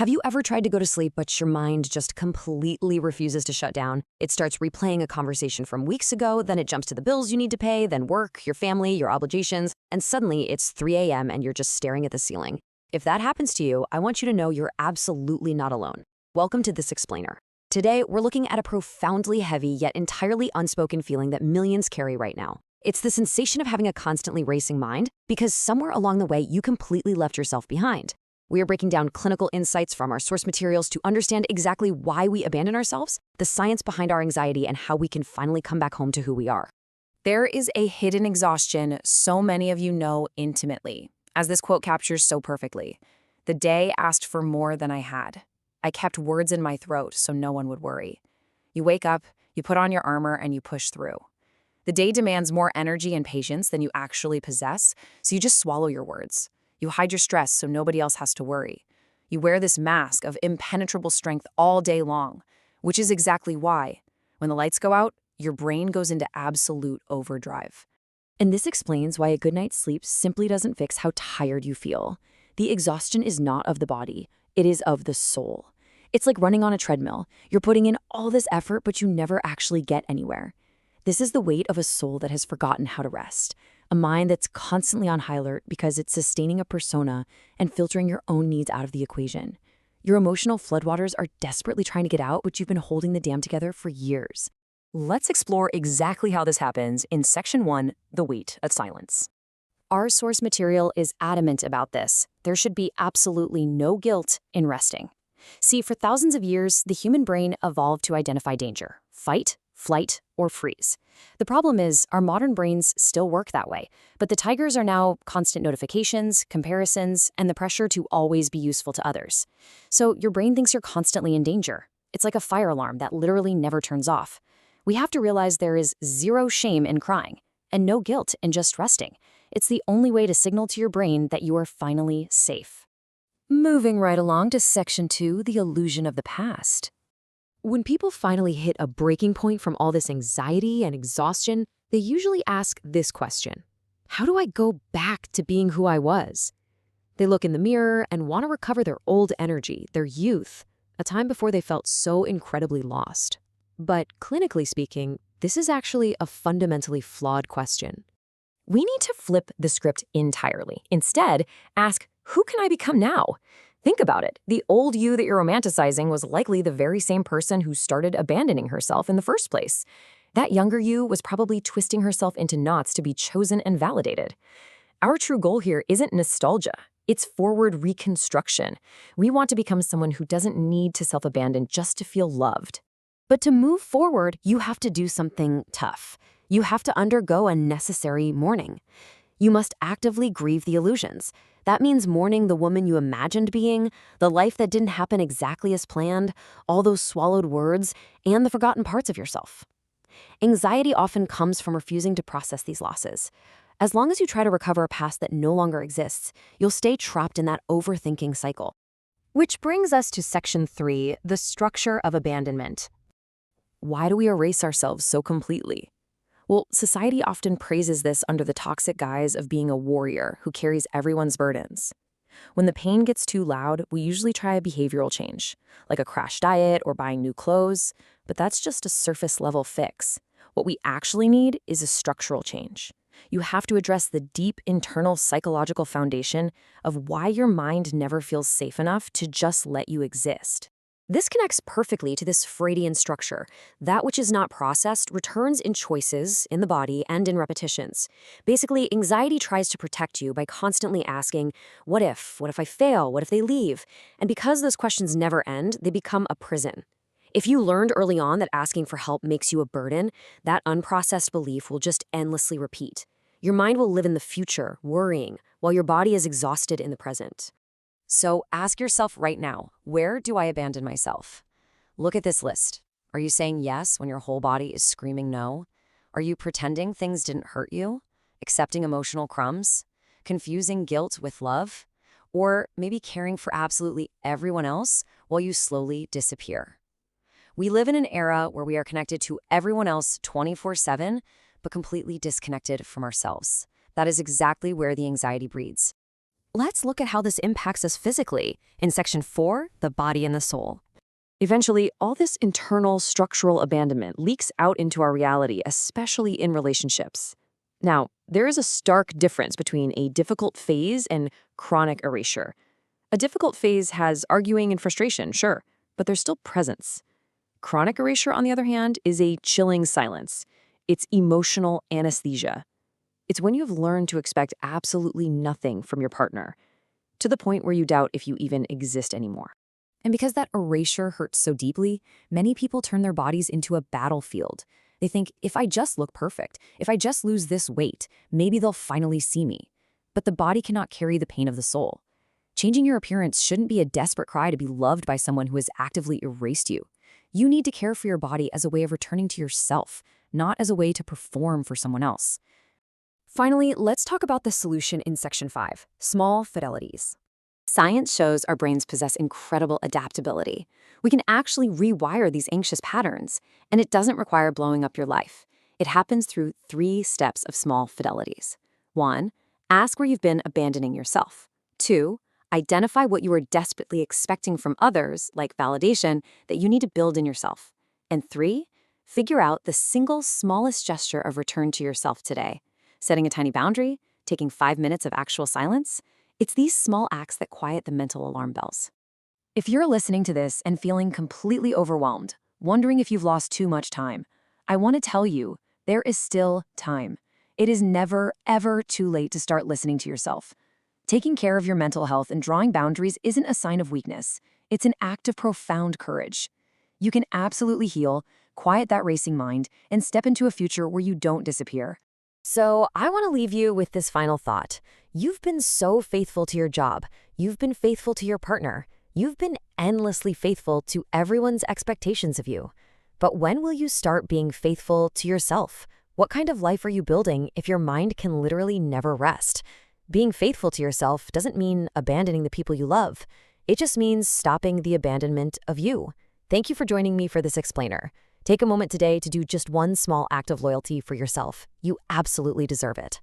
Have you ever tried to go to sleep, but your mind just completely refuses to shut down? It starts replaying a conversation from weeks ago, then it jumps to the bills you need to pay, then work, your family, your obligations, and suddenly it's 3 a.m. and you're just staring at the ceiling. If that happens to you, I want you to know you're absolutely not alone. Welcome to This Explainer. Today, we're looking at a profoundly heavy yet entirely unspoken feeling that millions carry right now. It's the sensation of having a constantly racing mind because somewhere along the way you completely left yourself behind. We are breaking down clinical insights from our source materials to understand exactly why we abandon ourselves, the science behind our anxiety, and how we can finally come back home to who we are. There is a hidden exhaustion so many of you know intimately, as this quote captures so perfectly. The day asked for more than I had. I kept words in my throat so no one would worry. You wake up, you put on your armor, and you push through. The day demands more energy and patience than you actually possess, so you just swallow your words. You hide your stress so nobody else has to worry. You wear this mask of impenetrable strength all day long, which is exactly why, when the lights go out, your brain goes into absolute overdrive. And this explains why a good night's sleep simply doesn't fix how tired you feel. The exhaustion is not of the body, it is of the soul. It's like running on a treadmill. You're putting in all this effort, but you never actually get anywhere. This is the weight of a soul that has forgotten how to rest, a mind that's constantly on high alert because it's sustaining a persona and filtering your own needs out of the equation. Your emotional floodwaters are desperately trying to get out, but you've been holding the dam together for years. Let's explore exactly how this happens in Section 1, The Weight of Silence. Our source material is adamant about this. There should be absolutely no guilt in resting. See, for thousands of years, the human brain evolved to identify danger: fight, flight, or freeze. The problem is, our modern brains still work that way, but the tigers are now constant notifications, comparisons, and the pressure to always be useful to others. So your brain thinks you're constantly in danger. It's like a fire alarm that literally never turns off. We have to realize there is zero shame in crying, and no guilt in just resting. It's the only way to signal to your brain that you are finally safe. Moving right along to Section 2, the illusion of the past. When people finally hit a breaking point from all this anxiety and exhaustion, they usually ask this question: how do I go back to being who I was? They look in the mirror and want to recover their old energy, their youth, a time before they felt so incredibly lost. But clinically speaking, this is actually a fundamentally flawed question. We need to flip the script entirely. Instead, ask, who can I become now? Think about it. The old you that you're romanticizing was likely the very same person who started abandoning herself in the first place. That younger you was probably twisting herself into knots to be chosen and validated. Our true goal here isn't nostalgia. It's forward reconstruction. We want to become someone who doesn't need to self-abandon just to feel loved. But to move forward, you have to do something tough. You have to undergo a necessary mourning. You must actively grieve the illusions. That means mourning the woman you imagined being, the life that didn't happen exactly as planned, all those swallowed words, and the forgotten parts of yourself. Anxiety often comes from refusing to process these losses. As long as you try to recover a past that no longer exists, you'll stay trapped in that overthinking cycle. Which brings us to Section 3, the structure of abandonment. Why do we erase ourselves so completely? Well, society often praises this under the toxic guise of being a warrior who carries everyone's burdens. When the pain gets too loud, we usually try a behavioral change, like a crash diet or buying new clothes, but that's just a surface-level fix. What we actually need is a structural change. You have to address the deep internal psychological foundation of why your mind never feels safe enough to just let you exist. This connects perfectly to this Freudian structure. That which is not processed returns in choices, in the body, and in repetitions. Basically, anxiety tries to protect you by constantly asking, what if? What if I fail? What if they leave? And because those questions never end, they become a prison. If you learned early on that asking for help makes you a burden, that unprocessed belief will just endlessly repeat. Your mind will live in the future, worrying, while your body is exhausted in the present. So ask yourself right now, where do I abandon myself? Look at this list. Are you saying yes when your whole body is screaming no? Are you pretending things didn't hurt you? Accepting emotional crumbs? Confusing guilt with love? Or maybe caring for absolutely everyone else while you slowly disappear? We live in an era where we are connected to everyone else 24/7, but completely disconnected from ourselves. That is exactly where the anxiety breeds. Let's look at how this impacts us physically. In Section 4, the body and the soul. Eventually, all this internal structural abandonment leaks out into our reality, especially in relationships. Now, there is a stark difference between a difficult phase and chronic erasure. A difficult phase has arguing and frustration, sure, but there's still presence. Chronic erasure, on the other hand, is a chilling silence. It's emotional anesthesia. It's when you have learned to expect absolutely nothing from your partner, to the point where you doubt if you even exist anymore. And because that erasure hurts so deeply, many people turn their bodies into a battlefield. They think, if I just look perfect, if I just lose this weight, maybe they'll finally see me. But the body cannot carry the pain of the soul. Changing your appearance shouldn't be a desperate cry to be loved by someone who has actively erased you. You need to care for your body as a way of returning to yourself, not as a way to perform for someone else. Finally, let's talk about the solution in Section 5, small fidelities. Science shows our brains possess incredible adaptability. We can actually rewire these anxious patterns, and it doesn't require blowing up your life. It happens through 3 steps of small fidelities. 1, ask where you've been abandoning yourself. 2, identify what you are desperately expecting from others, like validation, that you need to build in yourself. And 3, figure out the single smallest gesture of return to yourself today. Setting a tiny boundary, taking 5 minutes of actual silence. It's these small acts that quiet the mental alarm bells. If you're listening to this and feeling completely overwhelmed, wondering if you've lost too much time, I want to tell you, there is still time. It is never, ever too late to start listening to yourself. Taking care of your mental health and drawing boundaries isn't a sign of weakness. It's an act of profound courage. You can absolutely heal, quiet that racing mind, and step into a future where you don't disappear. So I want to leave you with this final thought. You've been so faithful to your job. You've been faithful to your partner. You've been endlessly faithful to everyone's expectations of you. But when will you start being faithful to yourself? What kind of life are you building if your mind can literally never rest? Being faithful to yourself doesn't mean abandoning the people you love. It just means stopping the abandonment of you. Thank you for joining me for this explainer. Take a moment today to do just one small act of loyalty for yourself. You absolutely deserve it.